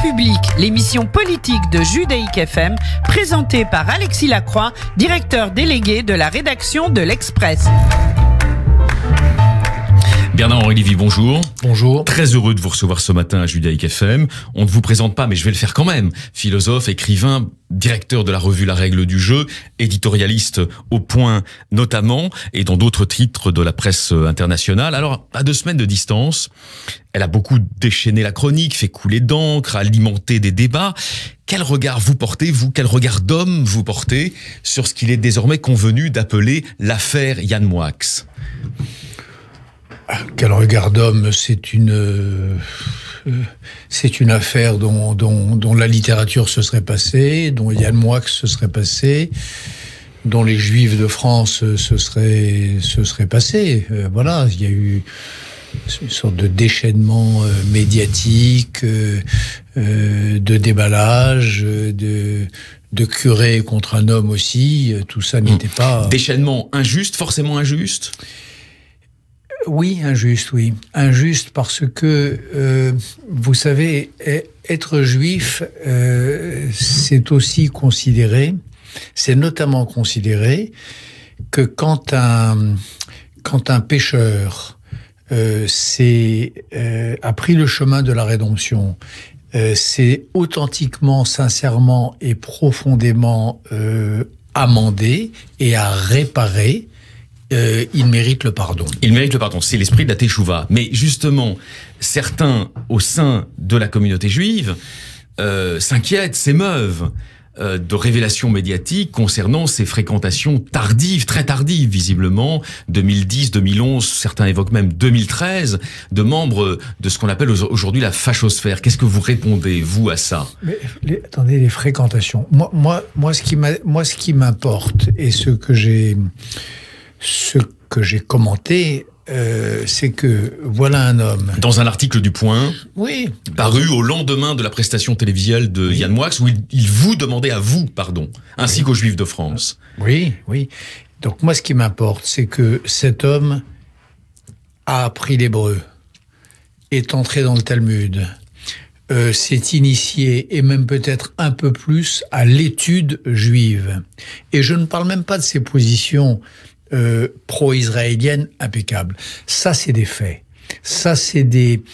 République, l'émission politique de Judaïque FM, présentée par Alexis Lacroix, directeur délégué de la rédaction de l'Express. Bernard-Henri Lévy, bonjour. Bonjour. Très heureux de vous recevoir ce matin à Judaïque FM. On ne vous présente pas, mais je vais le faire quand même. Philosophe, écrivain, directeur de la revue La Règle du Jeu, éditorialiste au Point notamment, et dans d'autres titres de la presse internationale. Alors, à 2 semaines de distance, elle a beaucoup déchaîné la chronique, fait couler d'encre, alimenté des débats. Quel regard vous portez, vous, quel regard d'homme vous portez sur ce qu'il est désormais convenu d'appeler l'affaire Yann Moix ? Quel regard d'homme, c'est une affaire dont la littérature se serait passée, dont Yann Moix se serait passé, dont les Juifs de France se seraient passés. Voilà, il y a eu une sorte de déchaînement médiatique, de déballage, de curé contre un homme aussi. Tout ça n'était pas... Déchaînement injuste, forcément injuste ? Oui, injuste, oui. Injuste parce que, vous savez, être juif, c'est aussi considéré, c'est notamment considéré que quand un pécheur a pris le chemin de la rédemption, c'est authentiquement, sincèrement et profondément amendé et à réparer, il mérite le pardon. Il mérite le pardon, c'est l'esprit de la Teshuvah. Mais justement, certains au sein de la communauté juive s'inquiètent, s'émeuvent de révélations médiatiques concernant ces fréquentations tardives, très tardives visiblement, 2010, 2011, certains évoquent même 2013, de membres de ce qu'on appelle aujourd'hui la fachosphère. Qu'est-ce que vous répondez, vous, à ça ? Mais, attendez, les fréquentations. Moi, ce qui m'importe et ce que j'ai commenté, c'est que voilà un homme... Dans un article du Point, oui, paru au lendemain de la prestation télévisuelle de Yann Moix, où il vous demandait à vous pardon, ainsi qu'aux Juifs de France. Oui. Donc moi, ce qui m'importe, c'est que cet homme a appris l'hébreu, est entré dans le Talmud, s'est initié, et même peut-être un peu plus, à l'étude juive. Et je ne parle même pas de ses positions pro-israélienne impeccable. Ça, c'est des faits. Ça, c'est des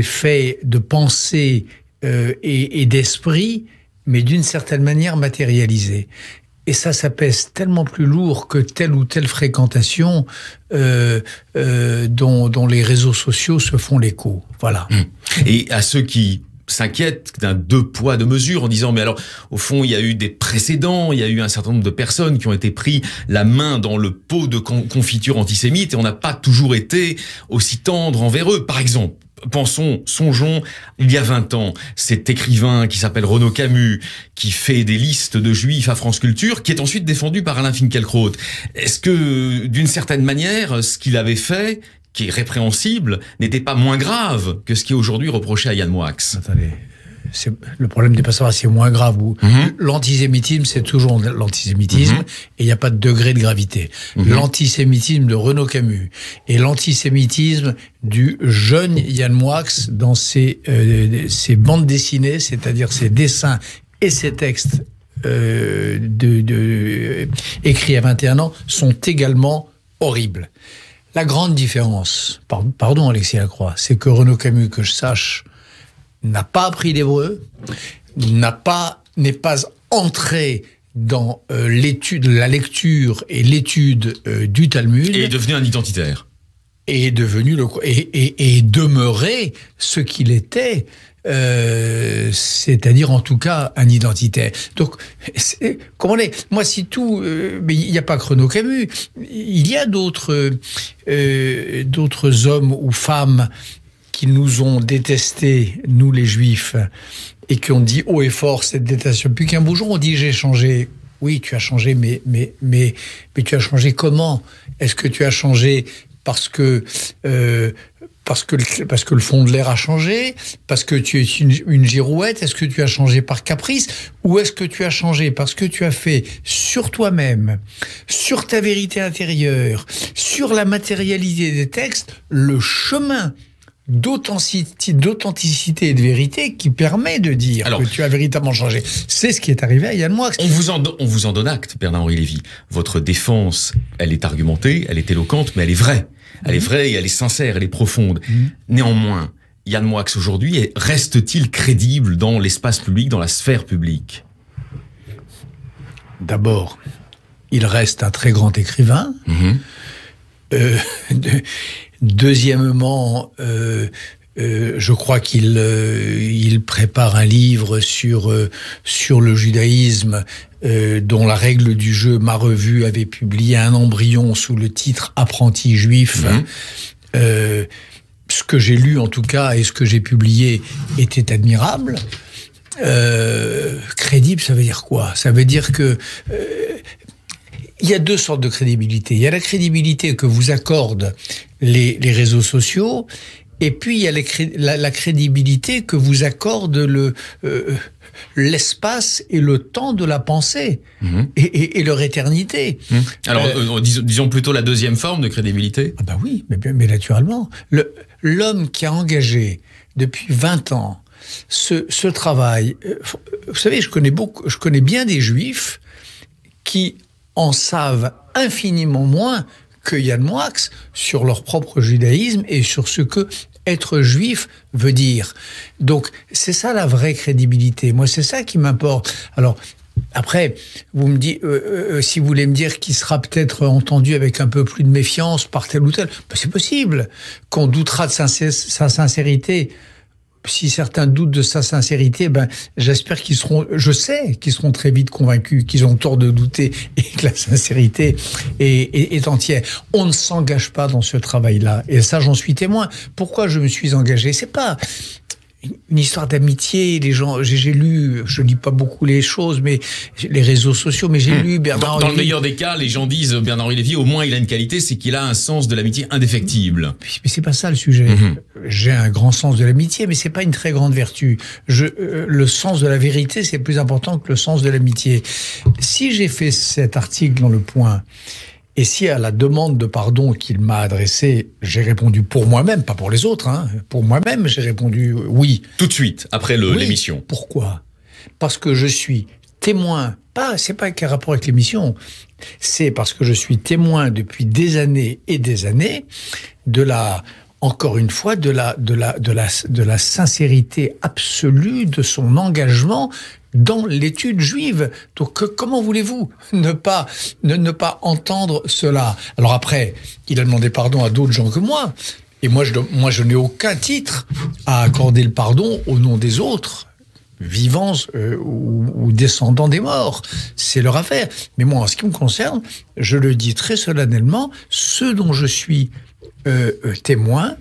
faits de pensée et d'esprit, mais d'une certaine manière matérialisés. Et ça pèse tellement plus lourd que telle ou telle fréquentation dont les réseaux sociaux se font l'écho. Voilà. Et à ceux qui s'inquiètent d'un 2 poids 2 mesures en disant mais alors au fond il y a eu des précédents, il y a eu un certain nombre de personnes qui ont été pris la main dans le pot de confiture antisémite et on n'a pas toujours été aussi tendre envers eux. Par exemple, songeons, il y a 20 ans, cet écrivain qui s'appelle Renaud Camus, qui fait des listes de juifs à France Culture, qui est ensuite défendu par Alain Finkielkraut. Est-ce que, d'une certaine manière, ce qu'il avait fait, qui est répréhensible, n'était pas moins grave que ce qui est aujourd'hui reproché à Yann Moix? Attendez, le problème n'est pas savoir si c'est moins grave ou... L'antisémitisme, c'est toujours l'antisémitisme, et il n'y a pas de degré de gravité. L'antisémitisme de Renaud Camus et l'antisémitisme du jeune Yann Moix dans ses bandes dessinées, c'est-à-dire ses dessins et ses textes écrits à 21 ans, sont également horribles. La grande différence, pardon Alexis Lacroix, c'est que Renaud Camus, que je sache, n'a pas appris l'hébreu, n'est pas entré dans la lecture et l'étude du Talmud. Et est devenu un identitaire. Et est devenu et demeuré ce qu'il était, c'est-à-dire en tout cas un identitaire. Donc, comment on est ? Moi, si tout, mais il n'y a pas que Renaud Camus. Il y a d'autres hommes ou femmes qui nous ont détestés, nous les Juifs, et qui ont dit haut et fort cette détestation. Puis qu'un beau jour on dit j'ai changé. Oui, tu as changé, mais tu as changé comment ? Est-ce que tu as changé parce que le fond de l'air a changé, parce que tu es une girouette? Est-ce que tu as changé par caprice? Ou est-ce que tu as changé parce que tu as fait sur toi-même, sur ta vérité intérieure, sur la matérialité des textes, le chemin d'authenticité et de vérité qui permet de dire que tu as véritablement changé. C'est ce qui est arrivé à Yann Moix. On vous en donne acte, Bernard-Henri Lévy. Votre défense, elle est argumentée, elle est éloquente, mais elle est vraie. Elle est vraie et elle est sincère, elle est profonde. Néanmoins, Yann Moix aujourd'hui, reste-t-il crédible dans l'espace public, dans la sphère publique? D'abord, il reste un très grand écrivain. Deuxièmement, je crois qu'il prépare un livre sur le judaïsme, dont la règle du jeu, ma revue avait publié un embryon sous le titre Apprenti juif. Ce que j'ai lu en tout cas et ce que j'ai publié était admirable. Crédible, ça veut dire quoi? Ça veut dire que il y a deux sortes de crédibilité. Il y a la crédibilité que vous accordent les réseaux sociaux, et puis il y a la crédibilité que vous accorde l'espace et le temps de la pensée et leur éternité. Alors, disons plutôt la deuxième forme de crédibilité. Ah bah oui, mais naturellement. L'homme qui a engagé depuis 20 ans ce travail, vous savez, je connais bien des juifs qui en savent infiniment moins que Yann Moix sur leur propre judaïsme et sur ce que être juif veut dire. Donc, c'est ça la vraie crédibilité. Moi, c'est ça qui m'importe. Alors, après, vous me dites, si vous voulez me dire qu'il sera peut-être entendu avec un peu plus de méfiance par tel ou tel, ben c'est possible. Qu'on doutera de sa sincérité. Si certains doutent de sa sincérité, ben, j'espère je sais qu'ils seront très vite convaincus qu'ils ont tort de douter et que la sincérité est entière. On ne s'engage pas dans ce travail-là. Et ça, j'en suis témoin. Pourquoi je me suis engagé? C'est pas une histoire d'amitié. Les gens, j'ai lu, je lis pas beaucoup les choses, mais les réseaux sociaux, mais j'ai lu Bernard-Henri. Dans le meilleur des cas, les gens disent Bernard-Henri Lévy, au moins il a une qualité, c'est qu'il a un sens de l'amitié indéfectible. Mais c'est pas ça le sujet. J'ai un grand sens de l'amitié, mais c'est pas une très grande vertu. Le sens de la vérité, c'est plus important que le sens de l'amitié. Si j'ai fait cet article dans Le Point, et si à la demande de pardon qu'il m'a adressée, j'ai répondu pour moi-même, pas pour les autres, hein, pour moi-même, j'ai répondu oui. Tout de suite, après l'émission. Pourquoi? Parce que je suis témoin, c'est pas qu'un rapport avec l'émission, c'est parce que je suis témoin depuis des années et des années encore une fois, de la sincérité absolue de son engagement dans l'étude juive. Donc, comment voulez-vous ne pas entendre cela? Alors après, il a demandé pardon à d'autres gens que moi. Et moi, je n'ai aucun titre à accorder le pardon au nom des autres, vivants ou descendants des morts. C'est leur affaire. Mais moi, en ce qui me concerne, je le dis très solennellement, ce dont je suis témoin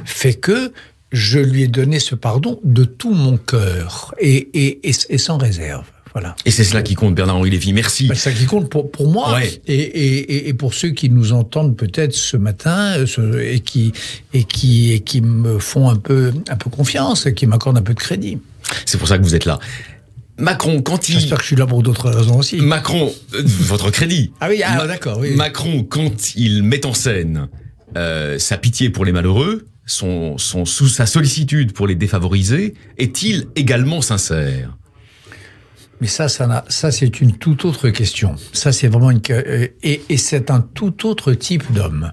fait que je lui ai donné ce pardon de tout mon cœur et sans réserve. Voilà. Et c'est cela qui compte, Bernard-Henri Lévy. Merci. C'est ça qui compte pour moi, ouais. et pour ceux qui nous entendent peut-être ce matin et qui me font un peu confiance, qui m'accordent un peu de crédit. C'est pour ça que vous êtes là. Macron, J'espère que je suis là pour d'autres raisons aussi. Macron, votre crédit. Ah oui, d'accord. Oui. Macron, quand il met en scène sa pitié pour les malheureux, sa sollicitude pour les défavorisés, est-il également sincère? Mais ça c'est une toute autre question. Ça, c'est vraiment et c'est un tout autre type d'homme.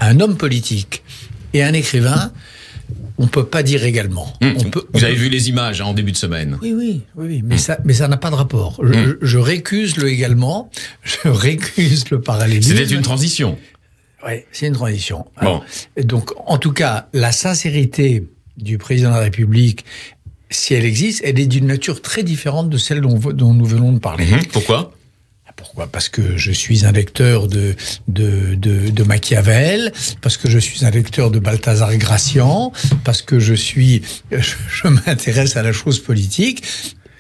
Un homme politique et un écrivain, on peut pas dire également. Vous avez vu les images en début de semaine. Oui. Mais ça n'a pas de rapport. Je récuse le également. Je récuse le parallélisme. C'était une transition. Oui, c'est une transition. Alors, donc, en tout cas, la sincérité du président de la République, si elle existe, elle est d'une nature très différente de celle dont nous venons de parler. Pourquoi ? Parce que je suis un lecteur de Machiavel, parce que je suis un lecteur de Balthazar Gracian, parce que je m'intéresse à la chose politique.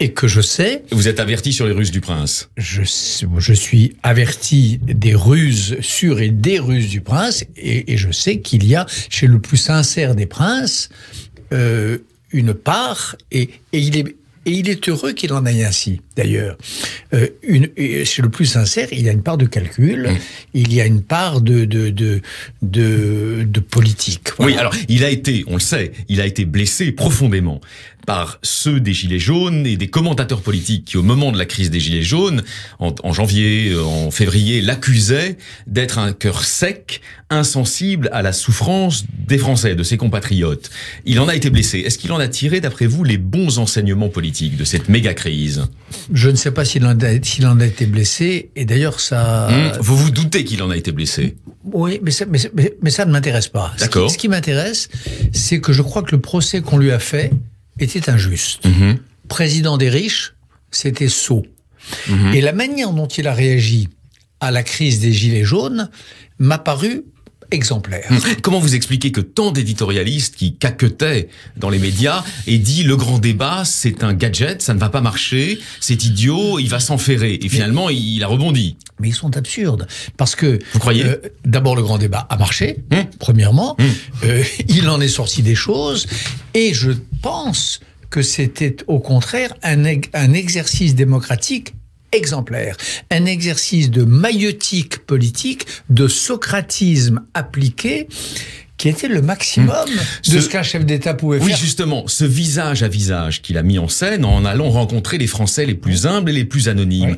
Et que je sais... Vous êtes averti sur les ruses du prince. Je suis averti des ruses sur et des ruses du prince, et je sais qu'il y a, chez le plus sincère des princes, une part, et il est Et il est heureux qu'il en aille ainsi, d'ailleurs. C'est le plus sincère, il y a une part de calcul, il y a une part de politique. Voilà. Oui, alors, on le sait, il a été blessé profondément par ceux des Gilets jaunes et des commentateurs politiques qui, au moment de la crise des Gilets jaunes, en janvier, en février, l'accusaient d'être un cœur sec, insensible à la souffrance des Français, de ses compatriotes. Il en a été blessé. Est-ce qu'il en a tiré, d'après vous, les bons enseignements politiques de cette méga-crise? Je ne sais pas s'il en a été blessé, et d'ailleurs ça... Vous vous doutez qu'il en a été blessé? Oui, mais ça ne m'intéresse pas. D'accord. Ce qui m'intéresse, c'est que je crois que le procès qu'on lui a fait était injuste. Président des riches, c'était sot. Et la manière dont il a réagi à la crise des Gilets jaunes m'a paru exemplaire. Comment vous expliquez que tant d'éditorialistes qui caquetaient dans les médias aient dit le grand débat, c'est un gadget, ça ne va pas marcher, c'est idiot, il va s'enferrer. Et finalement, il a rebondi. Mais ils sont absurdes. Parce que... Vous croyez d'abord, le grand débat a marché, premièrement. Il en est sorti des choses. Et je pense que c'était au contraire un exercice démocratique exemplaire, un exercice de maïeutique politique, de socratisme appliqué, qui était le maximum de ce qu'un chef d'État pouvait faire. Oui, justement, ce visage à visage qu'il a mis en scène en allant rencontrer les Français les plus humbles et les plus anonymes.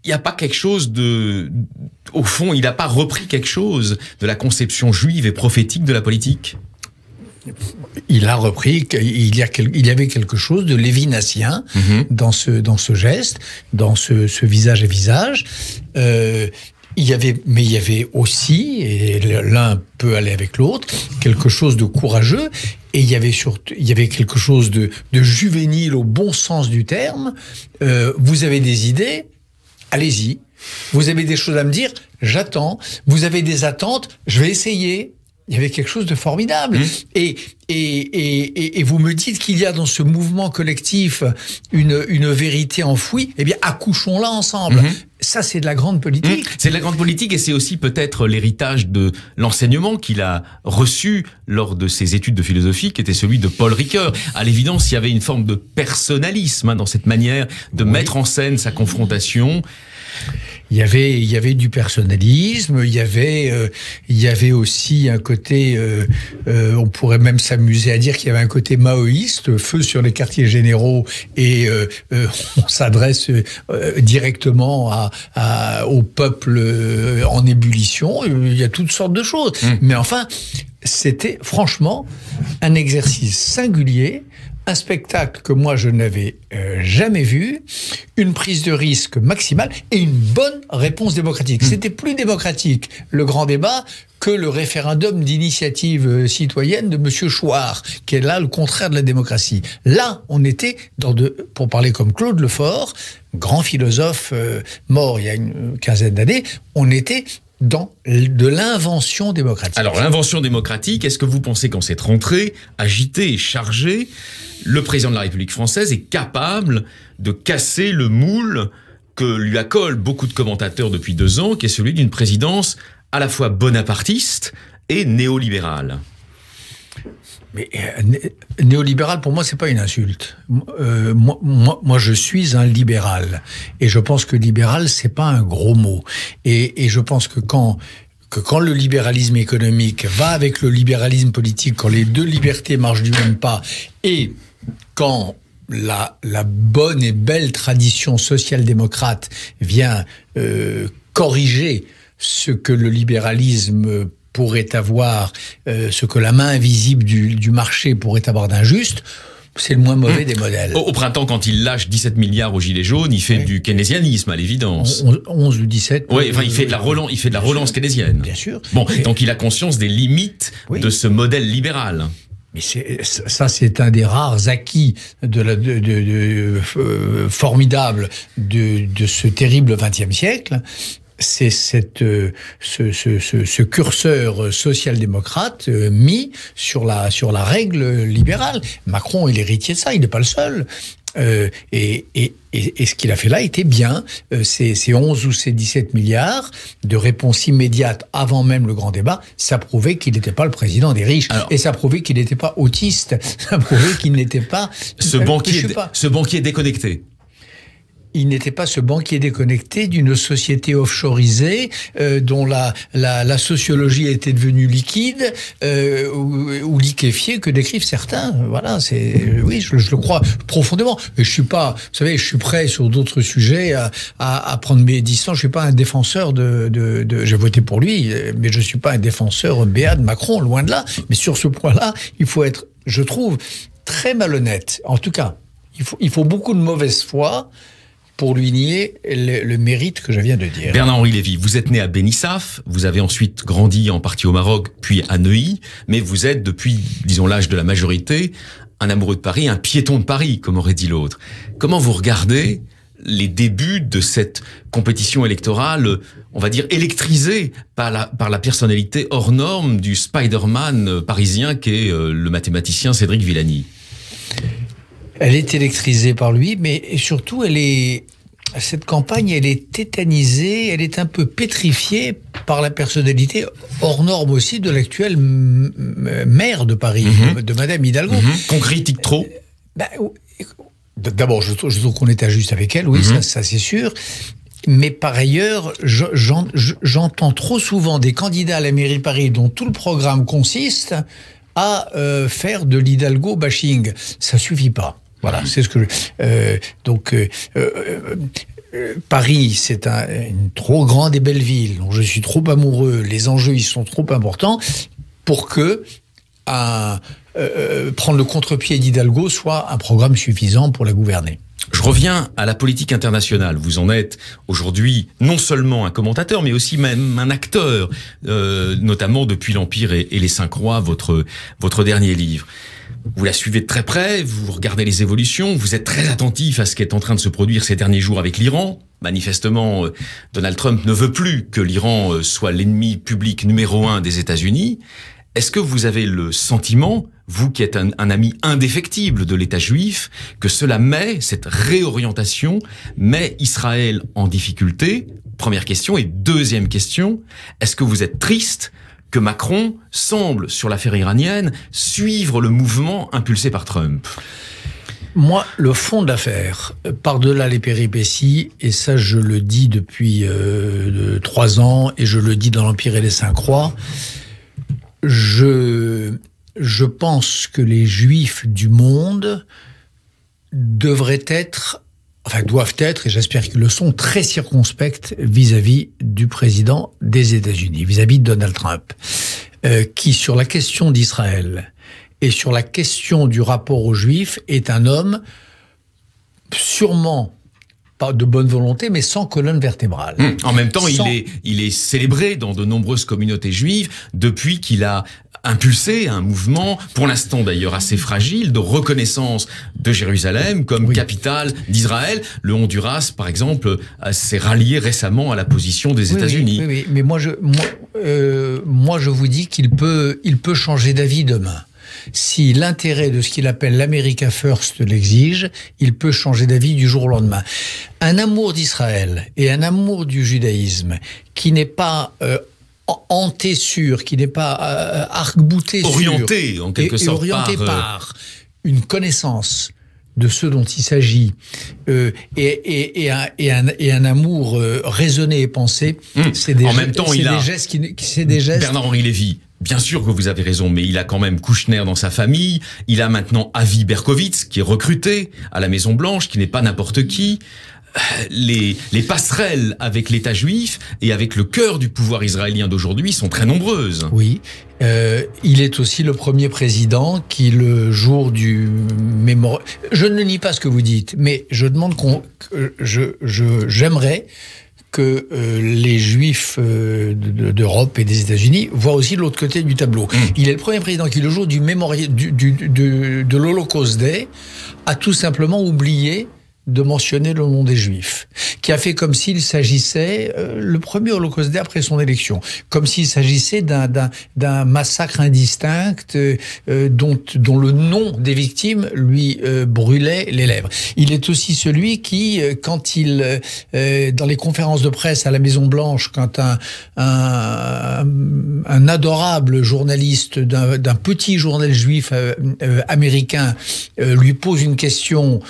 Il n'y a pas quelque chose au fond, il n'a pas repris quelque chose de la conception juive et prophétique de la politique? Il a repris, il y avait quelque chose de lévinassien dans ce geste, dans ce visage à visage. Mais il y avait aussi, et l'un peut aller avec l'autre, quelque chose de courageux, et il y avait quelque chose de juvénile au bon sens du terme. Vous avez des idées, allez-y. Vous avez des choses à me dire, j'attends. Vous avez des attentes, je vais essayer. Il y avait quelque chose de formidable. Et vous me dites qu'il y a dans ce mouvement collectif une vérité enfouie. Eh bien, accouchons-la ensemble. Ça, c'est de la grande politique. C'est de la grande politique, et c'est aussi peut-être l'héritage de l'enseignement qu'il a reçu lors de ses études de philosophie, qui était celui de Paul Ricoeur. À l'évidence, il y avait une forme de personnalisme dans cette manière de mettre en scène sa confrontation. Il y avait du personnalisme, il y avait aussi un côté, on pourrait même s'amuser à dire qu'il y avait un côté maoïste, feu sur les quartiers généraux, et on s'adresse directement au peuple en ébullition. Il y a toutes sortes de choses. Mais enfin, c'était franchement un exercice singulier, un spectacle que moi je n'avais jamais vu, une prise de risque maximale et une bonne réponse démocratique. C'était plus démocratique, le grand débat, que le référendum d'initiative citoyenne de M. Chouard, qui est là le contraire de la démocratie. Là, on était pour parler comme Claude Lefort, grand philosophe mort il y a une quinzaine d'années, on était dans de l'invention démocratique. Alors, l'invention démocratique, est-ce que vous pensez qu'en cette rentrée, agitée et chargée, le président de la République française est capable de casser le moule que lui accolent beaucoup de commentateurs depuis 2 ans, qui est celui d'une présidence à la fois bonapartiste et néolibérale? Mais néolibéral, pour moi, c'est pas une insulte. Moi, je suis un libéral. Et je pense que libéral, c'est pas un gros mot. Et je pense que quand le libéralisme économique va avec le libéralisme politique, quand les deux libertés marchent du même pas, et quand la bonne et belle tradition social-démocrate vient corriger ce que le libéralisme pourrait avoir, ce que la main invisible du marché pourrait avoir d'injuste, c'est le moins mauvais des modèles. Au printemps, quand il lâche 17 milliards aux Gilets jaunes, il fait du keynésianisme, à l'évidence. 11 ou 17. Oui, enfin, il fait de la relance keynésienne. Bien sûr. Bon, donc il a conscience des limites de ce modèle libéral. Mais c'est un des rares acquis formidable de ce terrible XXe siècle. C'est ce curseur social-démocrate mis sur la règle libérale. Macron est l'héritier de ça, il n'est pas le seul. Et ce qu'il a fait là était bien. Ces 11 ou ces 17 milliards de réponse immédiate avant même le grand débat, ça prouvait qu'il n'était pas le président des riches. Et ça prouvait qu'il n'était pas autiste. Ça prouvait qu'il n'était pas... Ce banquier déconnecté. Il n'était pas ce banquier déconnecté d'une société offshoreisée dont la sociologie était devenue liquide ou liquéfiée que décrivent certains. Voilà, oui, je le crois profondément. Et je suis pas, vous savez, je suis prêt sur d'autres sujets à prendre mes distances. Je suis pas un défenseur j'ai voté pour lui, mais je suis pas un défenseur béat de Macron, loin de là. Mais sur ce point-là, il faut être, je trouve, très malhonnête. En tout cas, il faut beaucoup de mauvaise foi pour lui nier le mérite que je viens de dire. Bernard-Henri Lévy, vous êtes né à Benissaf, vous avez ensuite grandi en partie au Maroc, puis à Neuilly, mais vous êtes, depuis, disons, l'âge de la majorité, un amoureux de Paris, un piéton de Paris, comme aurait dit l'autre. Comment vous regardez les débuts de cette compétition électorale, on va dire électrisée par la personnalité hors norme du Spider-Man parisien qu'est le mathématicien Cédric Villani? Elle est électrisée par lui, mais surtout, cette campagne, elle est tétanisée, elle est un peu pétrifiée par la personnalité hors norme aussi de l'actuelle maire de Paris, de Madame Hidalgo. Qu'on critique trop. D'abord, je trouve qu'on est injuste avec elle, oui, ça c'est sûr. Mais par ailleurs, j'entends trop souvent des candidats à la mairie de Paris dont tout le programme consiste à faire de l'Hidalgo bashing. Ça suffit pas. Voilà, c'est ce que Paris, c'est une trop grande et belle ville dont je suis trop amoureux. Les enjeux, ils sont trop importants pour que prendre le contre-pied d'Hidalgo soit un programme suffisant pour la gouverner. Je reviens à la politique internationale. Vous en êtes aujourd'hui non seulement un commentateur, mais aussi même un acteur, notamment depuis l'Empire et les Cinq Rois, votre dernier livre. Vous la suivez de très près, vous regardez les évolutions, vous êtes très attentif à ce qui est en train de se produire ces derniers jours avec l'Iran. Manifestement, Donald Trump ne veut plus que l'Iran soit l'ennemi public numéro 1 des États-Unis. Est-ce que vous avez le sentiment, vous qui êtes un ami indéfectible de l'État juif, que cette réorientation met Israël en difficulté? Première question. Et deuxième question, est-ce que vous êtes triste que Macron semble, sur l'affaire iranienne, suivre le mouvement impulsé par Trump? Moi, le fond de l'affaire, par-delà les péripéties, et ça je le dis depuis 3 ans, et je le dis dans l'Empire et les Cinq Rois, je pense que les Juifs du monde doivent être, et j'espère qu'ils le sont, très circonspects vis-à-vis du président des États-Unis, vis-à-vis de Donald Trump, qui, sur la question d'Israël et sur la question du rapport aux Juifs, est un homme sûrement pas de bonne volonté, mais sans colonne vertébrale. En même temps, il est célébré dans de nombreuses communautés juives depuis qu'il a impulsé un mouvement, pour l'instant d'ailleurs assez fragile, de reconnaissance de Jérusalem comme capitale d'Israël. Le Honduras, par exemple, s'est rallié récemment à la position des États-Unis. Oui, mais moi je vous dis qu'il peut changer d'avis demain. Si l'intérêt de ce qu'il appelle l'America First l'exige, il peut changer d'avis du jour au lendemain. Un amour d'Israël et un amour du judaïsme qui n'est pas hanté sur, qui n'est pas arc-bouté sur... Orienté, en quelque sorte, orienté par une connaissance de ce dont il s'agit et un amour raisonné et pensé, c'est des gestes... Bernard-Henri Lévy, bien sûr que vous avez raison, mais il a quand même Kouchner dans sa famille, il a maintenant Avi Berkowitz qui est recruté à la Maison-Blanche, qui n'est pas n'importe qui. Les passerelles avec l'État juif et avec le cœur du pouvoir israélien d'aujourd'hui sont très nombreuses. Oui, il est aussi le premier président qui, le jour du mémorial... Je ne nie pas ce que vous dites, mais je demande j'aimerais que les Juifs d'Europe et des États-Unis voient aussi l'autre côté du tableau. Il est le premier président qui, le jour du mémorial de l'Holocauste Day, a tout simplement oublié de mentionner le nom des Juifs, qui a fait comme s'il s'agissait, le premier holocauste après son élection, comme s'il s'agissait d'un massacre indistinct dont le nom des victimes lui brûlait les lèvres. Il est aussi celui qui, quand il, dans les conférences de presse à la Maison-Blanche, quand un adorable journaliste d'un petit journal juif américain lui pose une question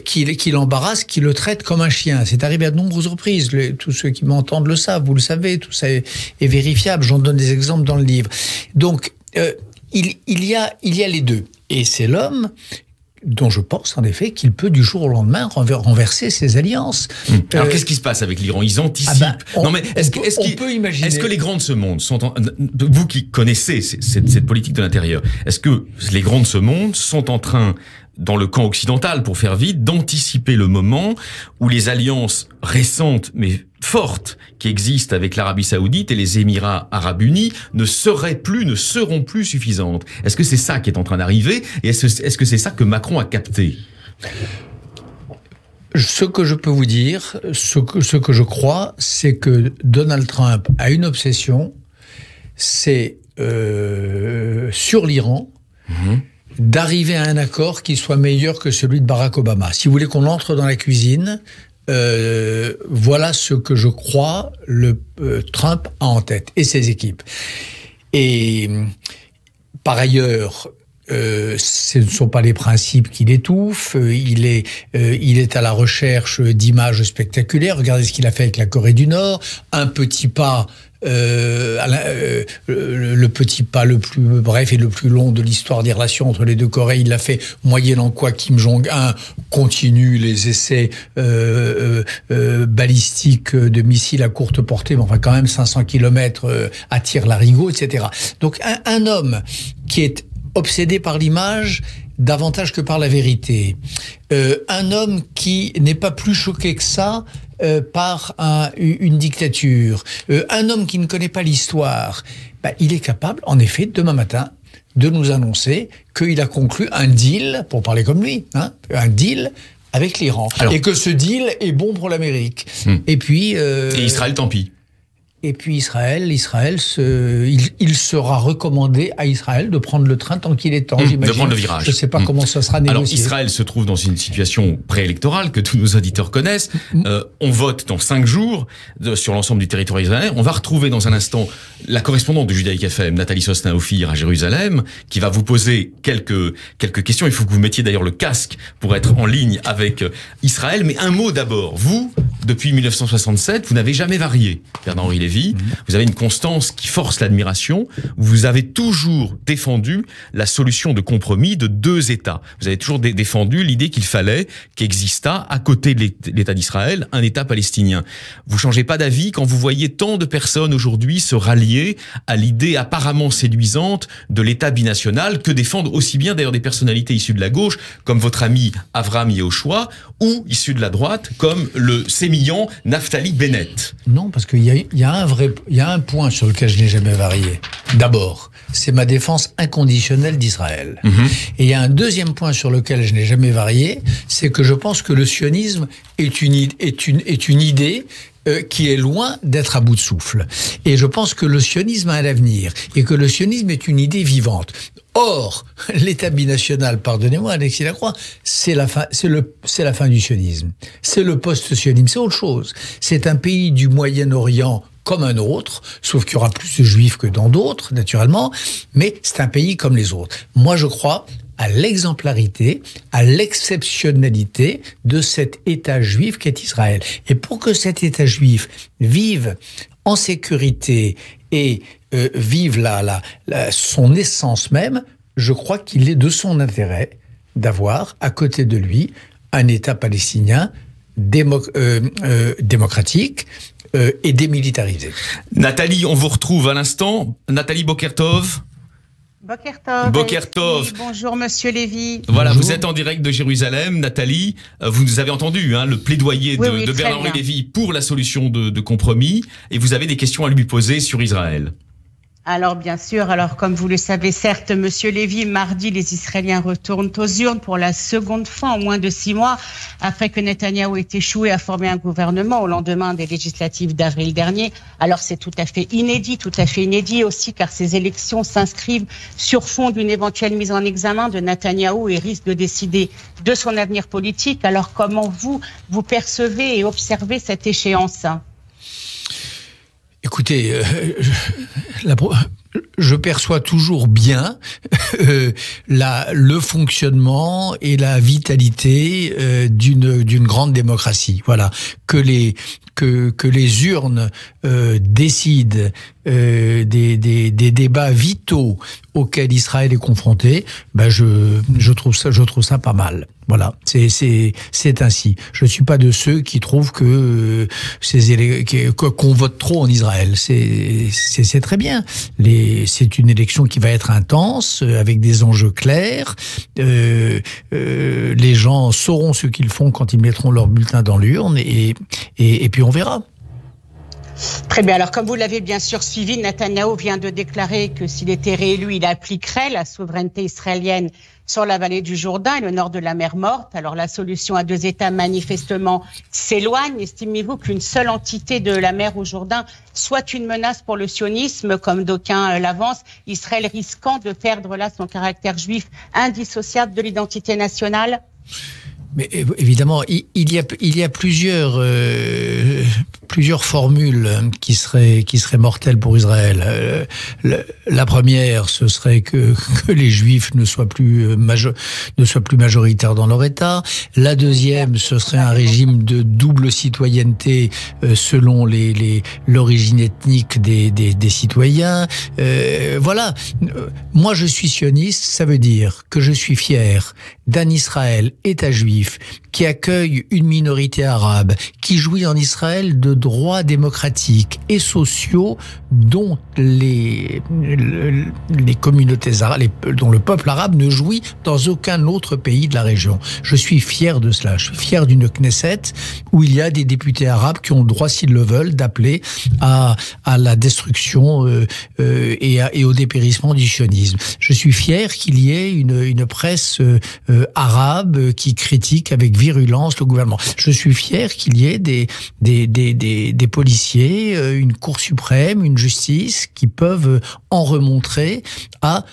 qui l'embarrasse, qui le traite comme un chien. C'est arrivé à de nombreuses reprises. Tous ceux qui m'entendent le savent, vous le savez, tout ça est vérifiable. J'en donne des exemples dans le livre. Donc, il y a les deux. Et c'est l'homme dont je pense en effet qu'il peut du jour au lendemain renverser ses alliances. Alors qu'est-ce qui se passe avec l'Iran? Ils anticipent. Non mais on peut imaginer. Est-ce que les grands de ce monde sont vous qui connaissez cette politique de l'intérieur, est-ce que les grands de ce monde sont en train, dans le camp occidental, pour faire vite, d'anticiper le moment où les alliances récentes mais fortes qui existent avec l'Arabie Saoudite et les Émirats Arabes Unis ne seront plus suffisantes? Est-ce que c'est ça qui est en train d'arriver? Et est-ce que c'est ça que Macron a capté? Ce que je peux vous dire, ce que je crois, c'est que Donald Trump a une obsession, c'est sur l'Iran, d'arriver à un accord qui soit meilleur que celui de Barack Obama. Si vous voulez qu'on entre dans la cuisine, voilà ce que je crois Trump a en tête, et ses équipes. Et par ailleurs, ce ne sont pas les principes qui l'étouffent. Il est à la recherche d'images spectaculaires. Regardez ce qu'il a fait avec la Corée du Nord. Un petit pas, le petit pas le plus bref et le plus long de l'histoire des relations entre les deux Corées. Il l'a fait moyennant quoi Kim Jong-un continue les essais balistiques de missiles à courte portée, mais enfin quand même 500 km à tir-larigot, etc. Donc un homme qui est obsédé par l'image davantage que par la vérité. Un homme qui n'est pas plus choqué que ça par une dictature. Un homme qui ne connaît pas l'histoire. Il est capable, en effet, demain matin, de nous annoncer qu'il a conclu un deal, pour parler comme lui, un deal avec l'Iran. Et que ce deal est bon pour l'Amérique. Et puis... et Israël, tant pis. Et puis Israël, il sera recommandé à Israël de prendre le train tant qu'il est temps, j'imagine. De prendre le virage. Je ne sais pas comment ça sera négocié. Alors Israël se trouve dans une situation préélectorale que tous nos auditeurs connaissent. On vote dans 5 jours sur l'ensemble du territoire israélien. On va retrouver dans un instant la correspondante de Judaïk FM, Nathalie Sostin-Ophir à Jérusalem, qui va vous poser quelques questions. Il faut que vous mettiez d'ailleurs le casque pour être en ligne avec Israël. Mais un mot d'abord. Vous, depuis 1967, vous n'avez jamais varié, Bernard-Henri Lévy. Vous avez une constance qui force l'admiration. Vous avez toujours défendu la solution de compromis de 2 États. Vous avez toujours défendu l'idée qu'il fallait qu'existât à côté de l'État d'Israël un État palestinien. Vous changez pas d'avis quand vous voyez tant de personnes aujourd'hui se rallier à l'idée apparemment séduisante de l'État binational que défendent aussi bien d'ailleurs des personnalités issues de la gauche comme votre ami Avraham Yehoshua ou issus de la droite comme le sémillant Naftali Bennett. Non, parce qu'il y a un point sur lequel je n'ai jamais varié. D'abord, c'est ma défense inconditionnelle d'Israël. Et il y a un deuxième point sur lequel je n'ai jamais varié, c'est que je pense que le sionisme est une idée qui est loin d'être à bout de souffle. Et je pense que le sionisme a un avenir et que le sionisme est une idée vivante. Or, l'État binational, pardonnez-moi, Alexis Lacroix, c'est la fin du sionisme. C'est le post-sionisme, c'est autre chose. C'est un pays du Moyen-Orient comme un autre, sauf qu'il y aura plus de juifs que dans d'autres, naturellement, mais c'est un pays comme les autres. Moi, je crois à l'exemplarité, à l'exceptionnalité de cet État juif qu'est Israël. Et pour que cet État juif vive en sécurité et vive son essence même, je crois qu'il est de son intérêt d'avoir à côté de lui un État palestinien démocratique et démilitarisé. Nathalie, on vous retrouve à l'instant. Nathalie Bokertov. Bokertov. Oui, bonjour Monsieur Lévy. Voilà, bonjour. Vous êtes en direct de Jérusalem, Nathalie. Vous nous avez entendu le plaidoyer de Bernard-Henri Lévy pour la solution de compromis, et vous avez des questions à lui poser sur Israël. Alors bien sûr, comme vous le savez, certes, Monsieur Lévy, mardi, les Israéliens retournent aux urnes pour la seconde fois en moins de 6 mois, après que Netanyahou ait échoué à former un gouvernement au lendemain des législatives d'avril dernier. Alors c'est tout à fait inédit aussi, car ces élections s'inscrivent sur fond d'une éventuelle mise en examen de Netanyahou et risquent de décider de son avenir politique. Alors comment vous percevez et observez cette échéance ? Écoutez, je perçois toujours bien le fonctionnement et la vitalité d'une grande démocratie. Voilà, que les urnes décident des débats vitaux auxquels Israël est confronté. Je trouve ça pas mal. Voilà, c'est ainsi. Je suis pas de ceux qui trouvent que qu'on vote trop en Israël. C'est très bien. C'est une élection qui va être intense, avec des enjeux clairs. Les gens sauront ce qu'ils font quand ils mettront leur bulletin dans l'urne, et puis on verra. Très bien. Alors, comme vous l'avez bien sûr suivi, Netanyahou vient de déclarer que s'il était réélu, il appliquerait la souveraineté israélienne sur la vallée du Jourdain et le nord de la mer Morte. Alors, la solution à 2 États, manifestement, s'éloigne. Estimez-vous qu'une seule entité de la mer au Jourdain soit une menace pour le sionisme, comme d'aucuns l'avancent, Israël risquant de perdre là son caractère juif indissociable de l'identité nationale ? Mais évidemment, il y a plusieurs formules qui seraient mortelles pour Israël. La première, ce serait que les Juifs ne soient plus majoritaires dans leur État. La deuxième, ce serait un régime de double citoyenneté selon l'origine ethnique des citoyens. Voilà. Moi, je suis sioniste. Ça veut dire que je suis fier d'un Israël État juif qui accueille une minorité arabe, qui jouit en Israël de droits démocratiques et sociaux dont les communautés arabes, dont le peuple arabe ne jouit dans aucun autre pays de la région. Je suis fier de cela. Je suis fier d'une Knesset où il y a des députés arabes qui ont le droit, s'ils le veulent, d'appeler à la destruction et au dépérissement du sionisme. Je suis fier qu'il y ait une presse arabe qui critique avec virulence le gouvernement. Je suis fier qu'il y ait des policiers, une cour suprême, une justice qui peuvent en remontrer à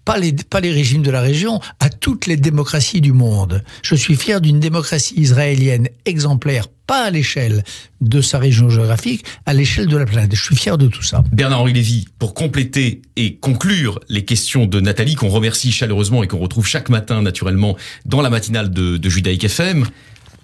pas les régimes de la région, à toutes les démocraties du monde. Je suis fier d'une démocratie israélienne exemplaire, pas à l'échelle de sa région géographique, à l'échelle de la planète. Je suis fier de tout ça. Bernard-Henri Lévy, pour compléter et conclure les questions de Nathalie, qu'on remercie chaleureusement et qu'on retrouve chaque matin naturellement dans la matinale de Judaïk FM,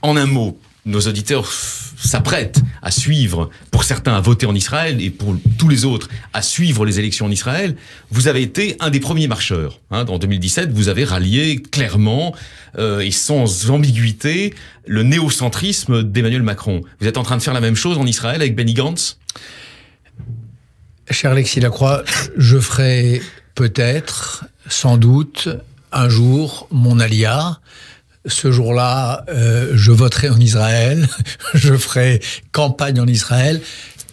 en un mot, nos auditeurs s'apprêtent à suivre, pour certains à voter en Israël et pour tous les autres à suivre les élections en Israël. Vous avez été un des premiers marcheurs. En 2017, vous avez rallié clairement et sans ambiguïté le néocentrisme d'Emmanuel Macron. Vous êtes en train de faire la même chose en Israël avec Benny Gantz ? Cher Alexis Lacroix, je ferai peut-être, sans doute, un jour mon alia. Ce jour-là, je voterai en Israël, je ferai campagne en Israël.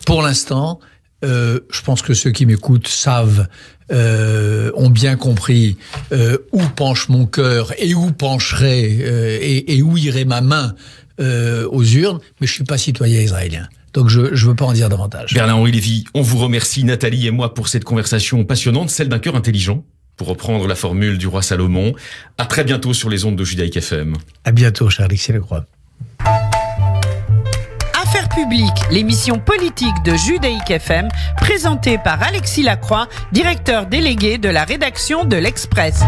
Pour l'instant, je pense que ceux qui m'écoutent savent, ont bien compris où penche mon cœur et où pencherait et où irait ma main aux urnes, mais je suis pas citoyen israélien. Donc je veux pas en dire davantage. Bernard-Henri Lévy, on vous remercie, Nathalie et moi, pour cette conversation passionnante, celle d'un cœur intelligent, pour reprendre la formule du roi Salomon. À très bientôt sur les ondes de Judaïk FM. À bientôt, cher Alexis Lacroix. Affaires publiques, l'émission politique de Judaïk FM, présentée par Alexis Lacroix, directeur délégué de la rédaction de l'Express.